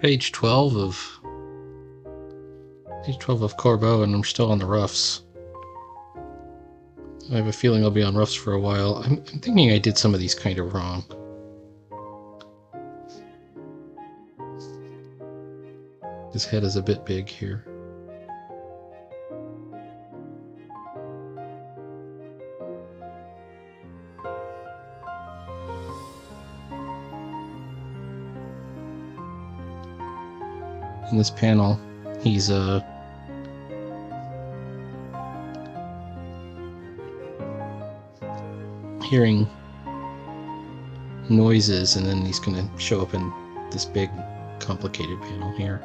Page 12 of Corbeau, and I'm still on the roughs. I have a feeling I'll be on roughs for a while. I'm thinking I did some of these kind of wrong. His head is a bit big here. In this panel, he's hearing noises, and then he's going to show up in this big, complicated panel here.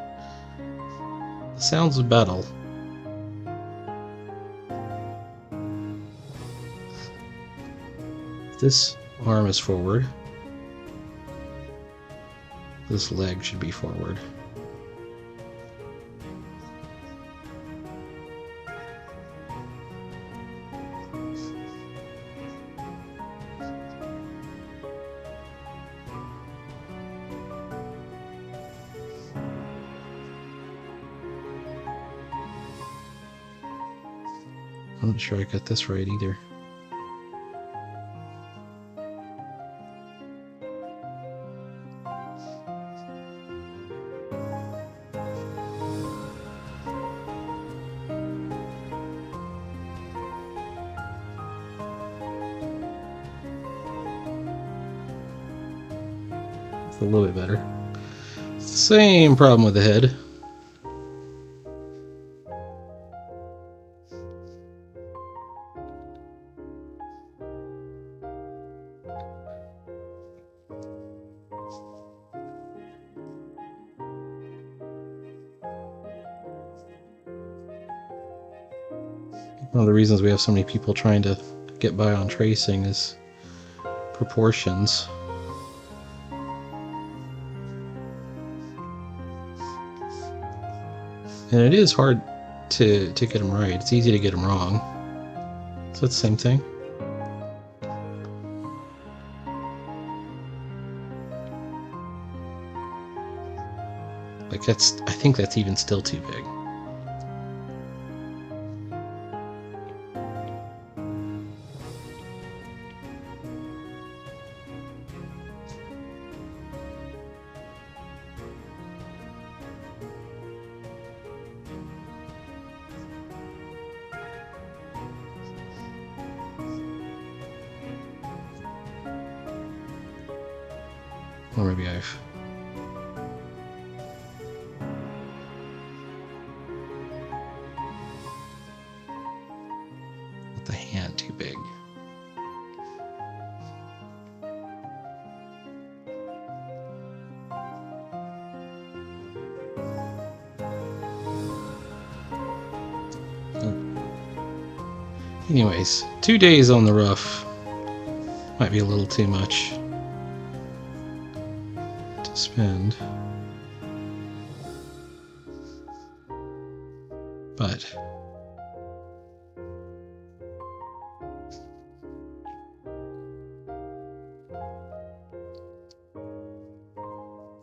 The sounds of battle. This arm is forward. This leg should be forward. I'm not sure I got this right either. It's a little bit better. Same problem with the head. One of the reasons we have so many people trying to get by on tracing is proportions. And it is hard to get them right. It's easy to get them wrong. So it's the same thing. Like I think that's even still too big. Or maybe I've... got the hand too big. Anyways, 2 days on the rough might be a little too much to spend, but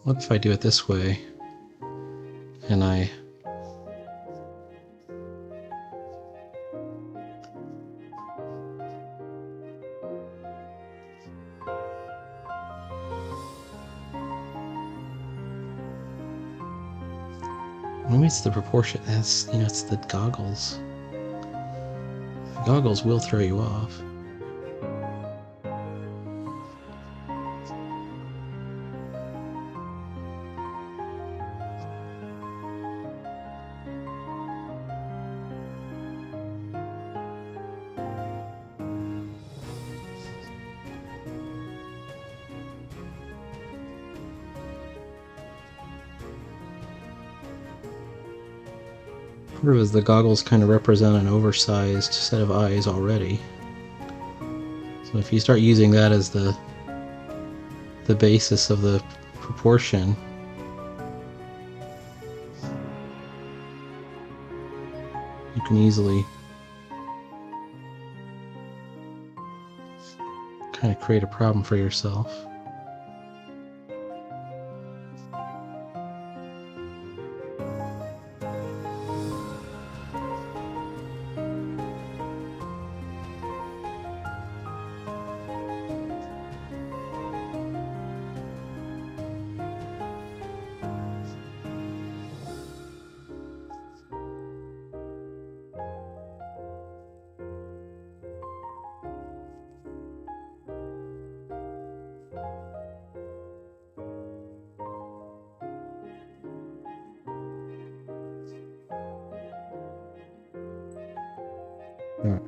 what if I do it this way and I maybe it's the proportion. That's, you know, it's the goggles. The goggles will throw you off. Part of it is the goggles kind of represent an oversized set of eyes already. So if you start using that as the basis of the proportion, you can easily kind of create a problem for yourself. All right.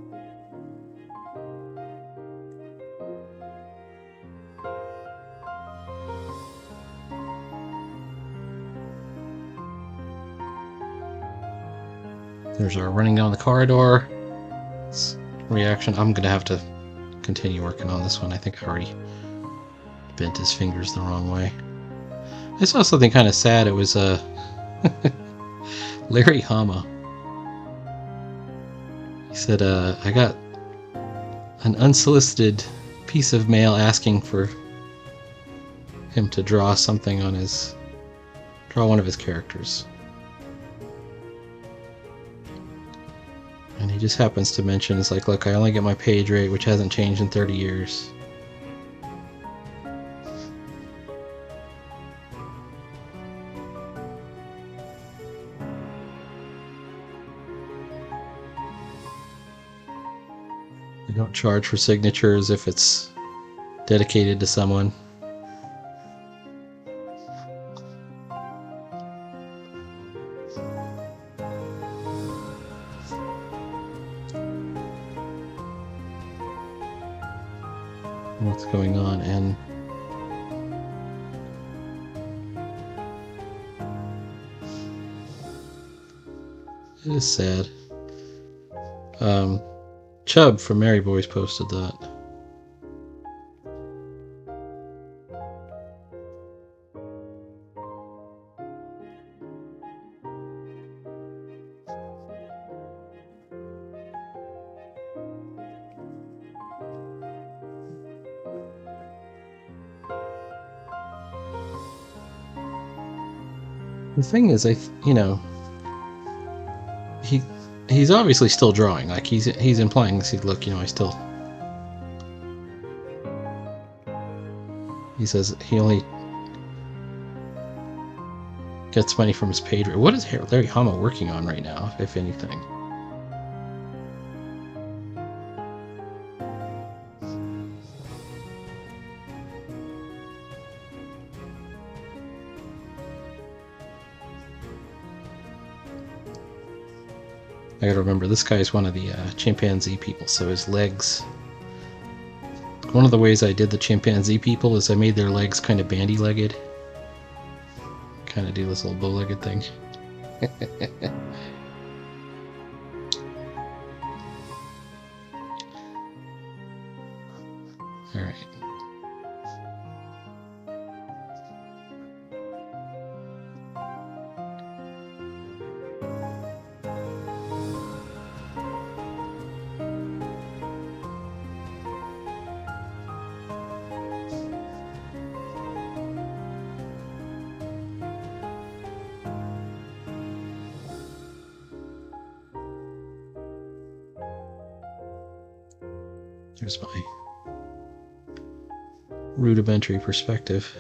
There's our running down the corridor. Reaction. I'm gonna have to continue working on this one. I think I already bent his fingers the wrong way. I saw something kind of sad. It was Larry Hama. He said, I got an unsolicited piece of mail asking for him to draw something on draw one of his characters. And he just happens to mention, it's like, look, I only get my page rate, which hasn't changed in 30 years. They don't charge for signatures if it's dedicated to someone. What's going on? And it is sad. Chubb from Mary Boys posted that. The thing is, he's obviously still drawing. Like he's implying this. Look, I still. He says he only gets money from his page rate. What is Larry Hama working on right now, if anything? I gotta remember, this guy is one of the chimpanzee people, so his legs... One of the ways I did the chimpanzee people is I made their legs kind of bandy-legged. Kind of do this little bow-legged thing. Alright. Here's my rudimentary perspective.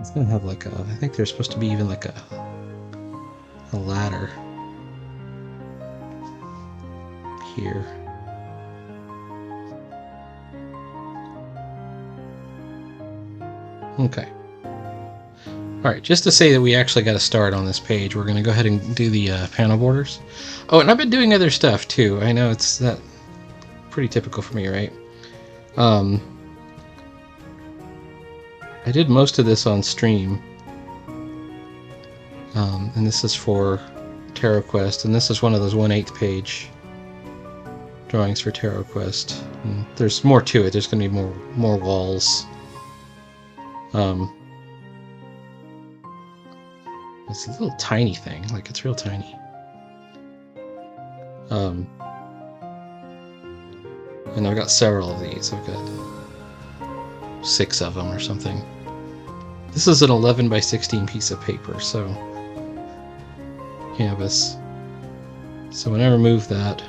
It's gonna have like I think there's supposed to be even like a ladder here. Okay. Alright, just to say that we actually got a start on this page, we're gonna go ahead and do the panel borders. Oh, and I've been doing other stuff too. I know it's that pretty typical for me, right? I did most of this on stream, and this is for Tarot Quest, and this is one of those 1/8 page drawings for Tarot Quest. And there's more to it. There's going to be more walls. It's a little tiny thing, like it's real tiny. And I've got several of these. I've got 6 of them or something. This is an 11 by 16 piece of paper, so canvas. So when I remove that,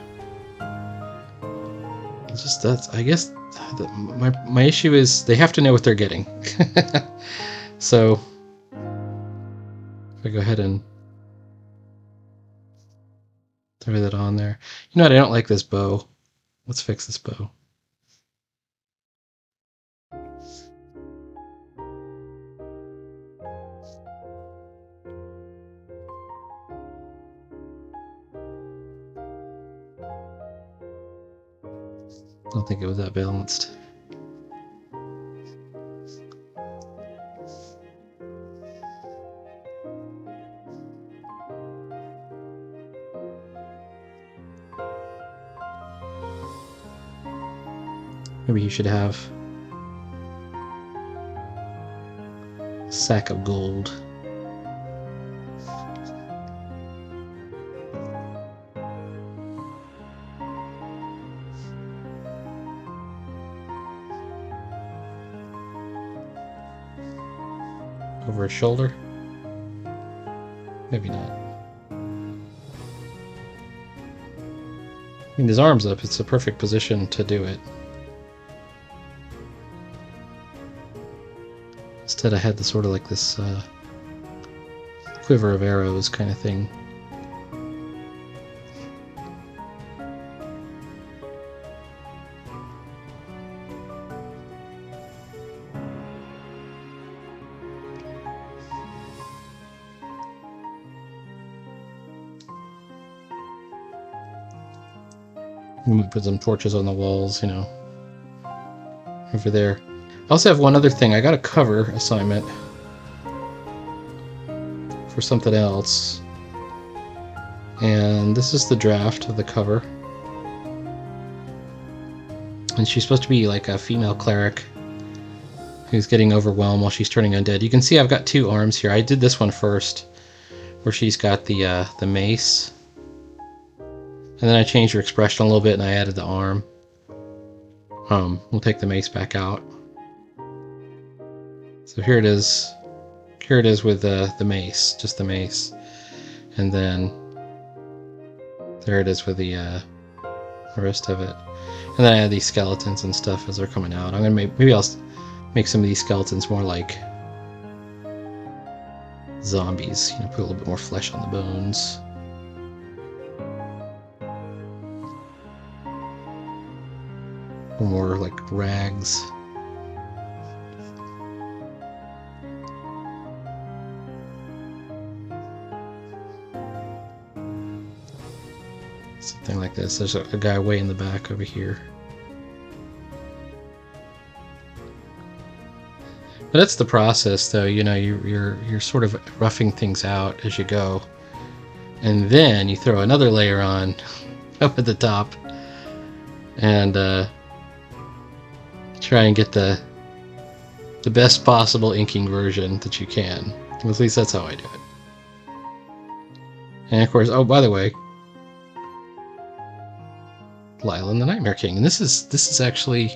It's just that's, I guess, my issue is they have to know what they're getting. So if I go ahead and throw that on there. You know what? I don't like this bow. Let's fix this bow. I don't think it was that balanced. Maybe you should have a sack of gold. Over his shoulder? Maybe not. I mean, his arm's up. It's a perfect position to do it. Instead, I had the sort of like this quiver of arrows kind of thing. I'm gonna put some torches on the walls, you know, over there. I also have one other thing. I got a cover assignment for something else. And this is the draft of the cover. And she's supposed to be like a female cleric who's getting overwhelmed while she's turning undead. You can see I've got two arms here. I did this one first, where she's got the mace. And then I changed her expression a little bit and I added the arm. We'll take the mace back out. So here it is. Here it is with the mace, just the mace. And then there it is with the rest of it. And then I add these skeletons and stuff as they're coming out. I'm gonna maybe I'll make some of these skeletons more like zombies. You know, put a little bit more flesh on the bones. More like rags. Something like this. There's a guy way in the back over here. But that's the process, though. You know, you're sort of roughing things out as you go, and then you throw another layer on up at the top, and try and get the best possible inking version that you can. At least that's how I do it. And of course, oh, by the way, Lyle and the Nightmare King. And this is actually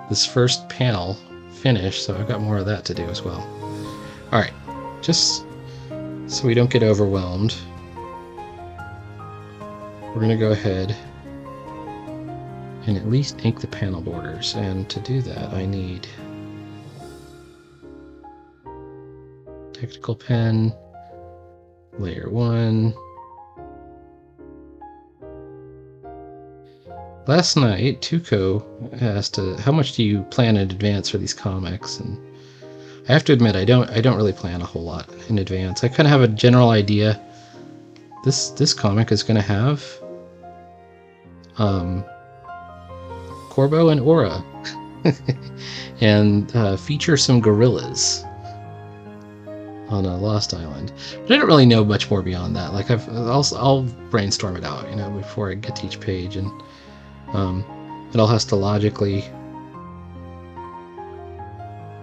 this first panel finished, so I've got more of that to do as well. Alright, just so we don't get overwhelmed, we're going to go ahead and at least ink the panel borders. And to do that, I need tactical pen, layer 1. Last night, Tuco asked, how much do you plan in advance for these comics? And I have to admit, I don't really plan a whole lot in advance. I kind of have a general idea. This comic is going to have Corbeau and Aura, and feature some gorillas on a Lost Island. But I don't really know much more beyond that. Like I'll brainstorm it out, you know, before I get to each page, and it all has to logically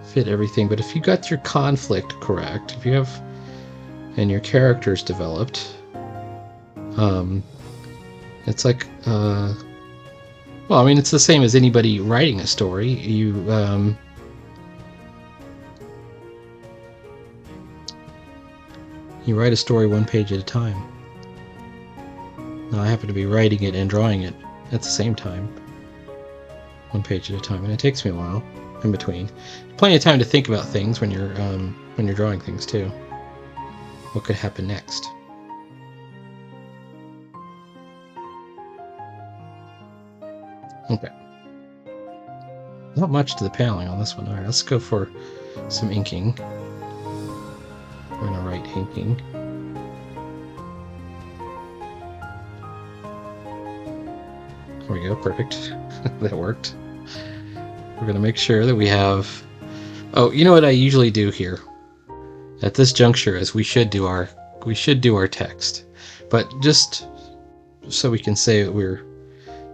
fit everything. But if you got your conflict correct, if you have and your characters developed, it's like well, I mean, it's the same as anybody writing a story. You write a story one page at a time. Now I happen to be writing it and drawing it at the same time. one page at a time, and it takes me a while in between. Plenty of time to think about things when you're drawing things too. What could happen next? Okay. Not much to the paneling on this one. Alright, let's go for some inking. We're gonna write inking. There we go, perfect. That worked. We're gonna make sure that we have... Oh, you know what I usually do here? At this juncture is we should do our text. But just so we can say that we're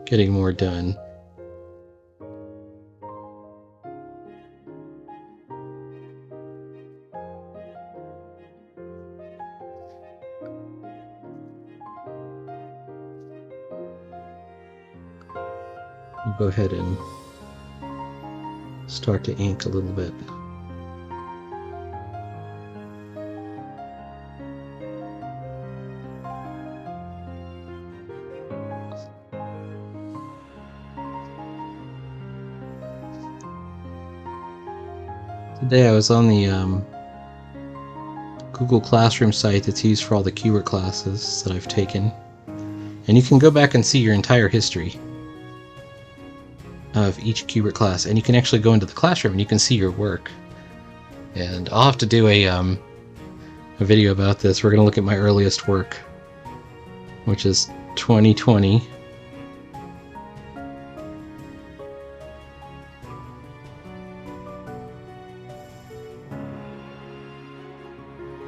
getting more done. We'll go ahead and start to ink a little bit. Today I was on the Google Classroom site that's used for all the keyword classes that I've taken, and you can go back and see your entire history of each keyword class, and you can actually go into the classroom and you can see your work. And I'll have to do a video about this. We're going to look at my earliest work, which is 2020.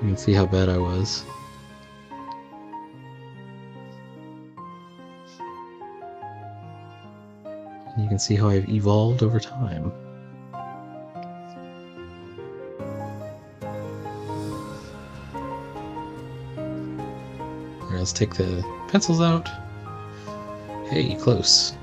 You can see how bad I was. And you can see how I've evolved over time. Alright, let's take the pencils out. Hey, close.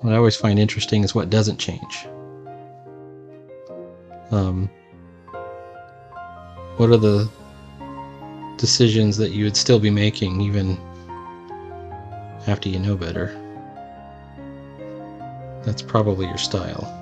What I always find interesting is what doesn't change. What are the decisions that you would still be making even after you know better? That's probably your style.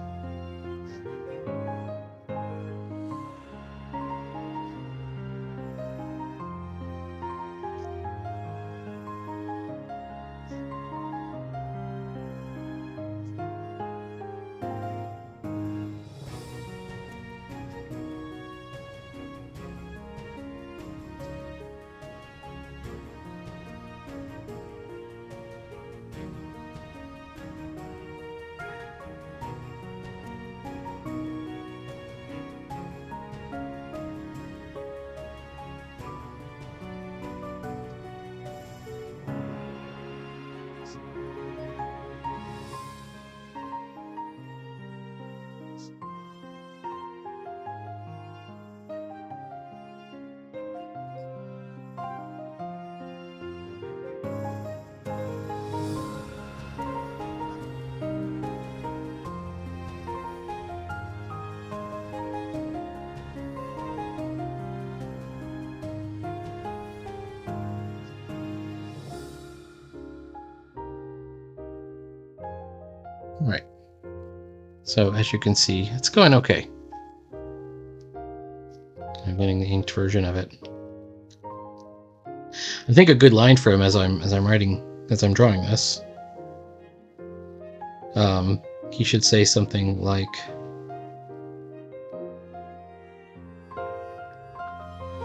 Right. So as you can see, it's going okay. I'm getting the inked version of it. I think a good line for him as I'm drawing this, he should say something like,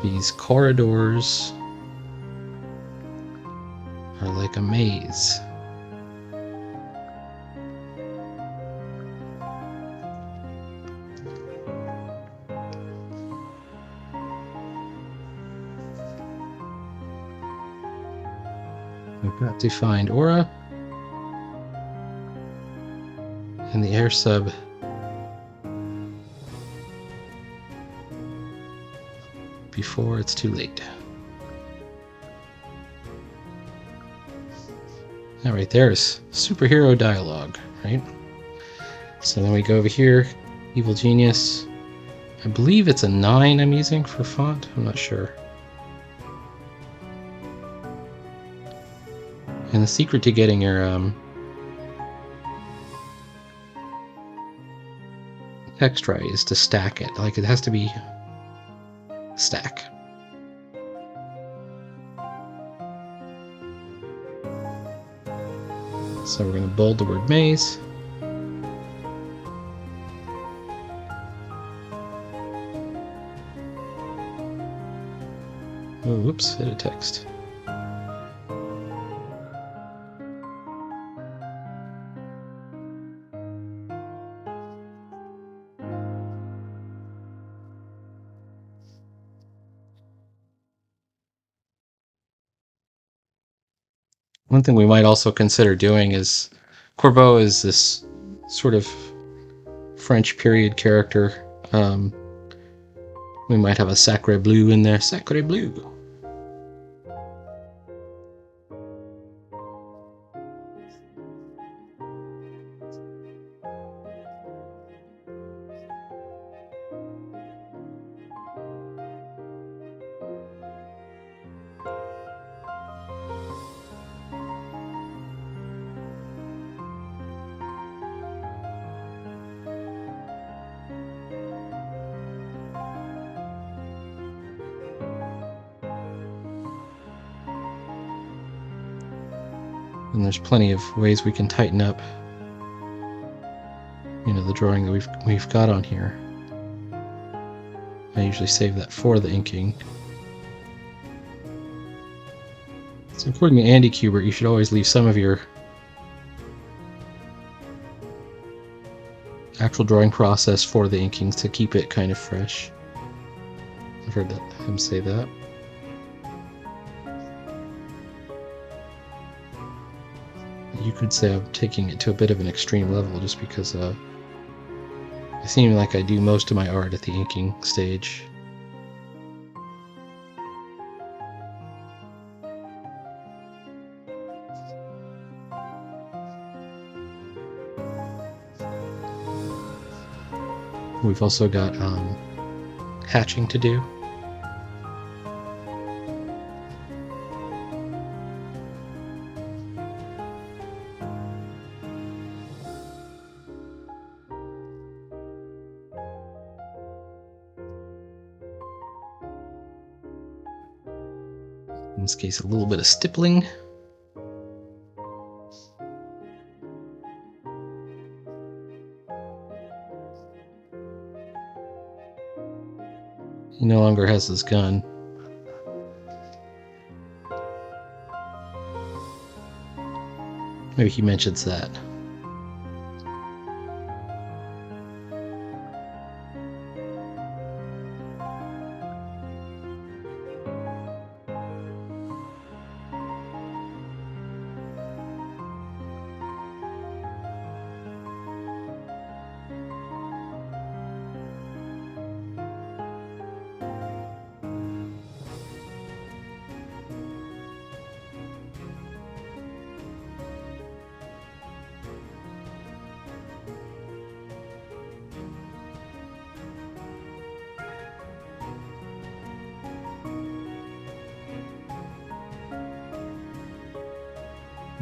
"These corridors are like a maze. We've got to find aura and the air sub before it's too late. Now right there is superhero dialogue, right? So then we go over here, Evil Genius. I believe it's a 9 I'm using for font, I'm not sure. And the secret to getting your text right is to stack it. Like, it has to be stack. So we're going to bold the word maze. Oh, whoops, hit a text. One thing we might also consider doing is, Corbeau is this sort of French period character. We might have a Sacre Bleu in there. Sacre Bleu. And there's plenty of ways we can tighten up, you know, the drawing that we've got on here. I usually save that for the inking. So according to Andy Kubert, you should always leave some of your actual drawing process for the inkings to keep it kind of fresh. I've heard him say that. You could say I'm taking it to a bit of an extreme level just because I seem like I do most of my art at the inking stage. We've also got hatching to do. In this case, a little bit of stippling. He no longer has his gun. Maybe he mentions that.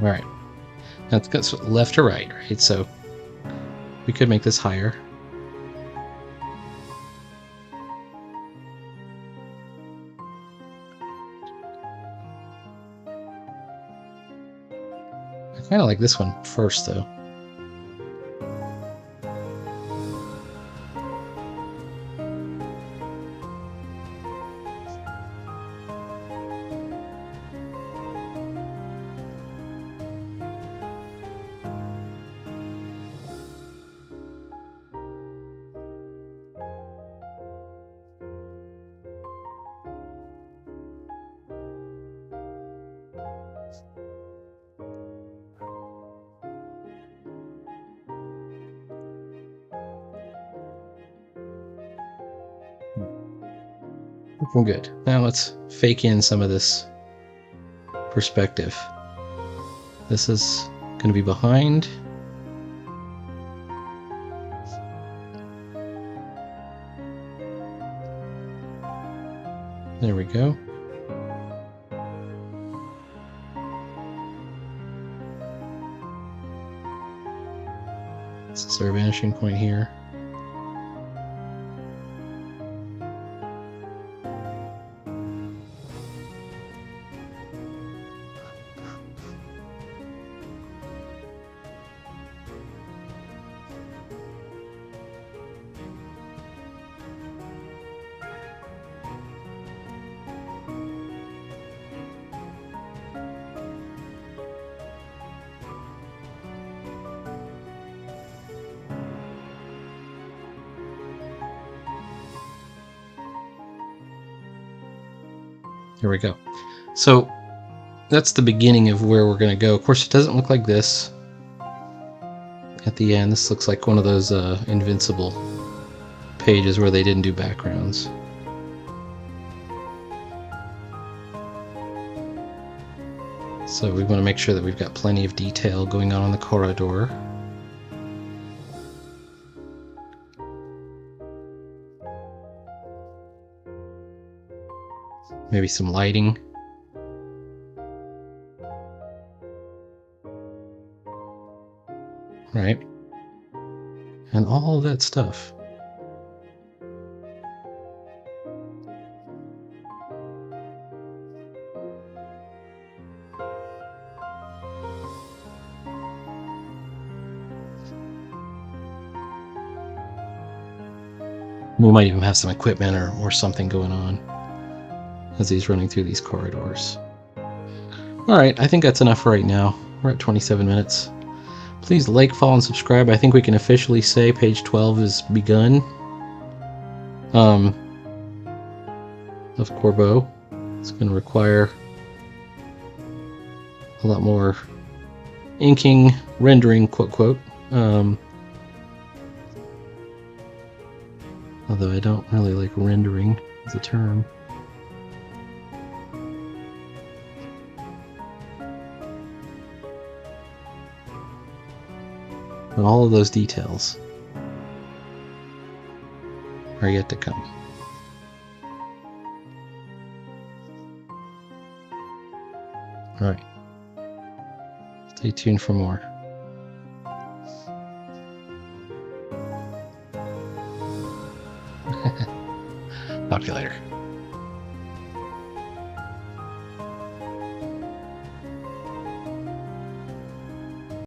Alright, now it's got left to right, right? So we could make this higher. I kind of like this one first, though. Looking good. Now let's fake in some of this perspective. This is going to be behind. There we go. This is our vanishing point here. Here we go. So that's the beginning of where we're going to go. Of course, it doesn't look like this at the end. This looks like one of those Invincible pages where they didn't do backgrounds. So we want to make sure that we've got plenty of detail going on the corridor. Maybe some lighting. Right? And all of that stuff. We might even have some equipment or something going on as he's running through these corridors. Alright, I think that's enough for right now. We're at 27 minutes. Please like, follow, and subscribe. I think we can officially say page 12 is begun. Of Corbeau. It's going to require a lot more inking, rendering, quote, quote. Although I don't really like rendering as a term. But all of those details are yet to come. Alright. Stay tuned for more. Talk to you later.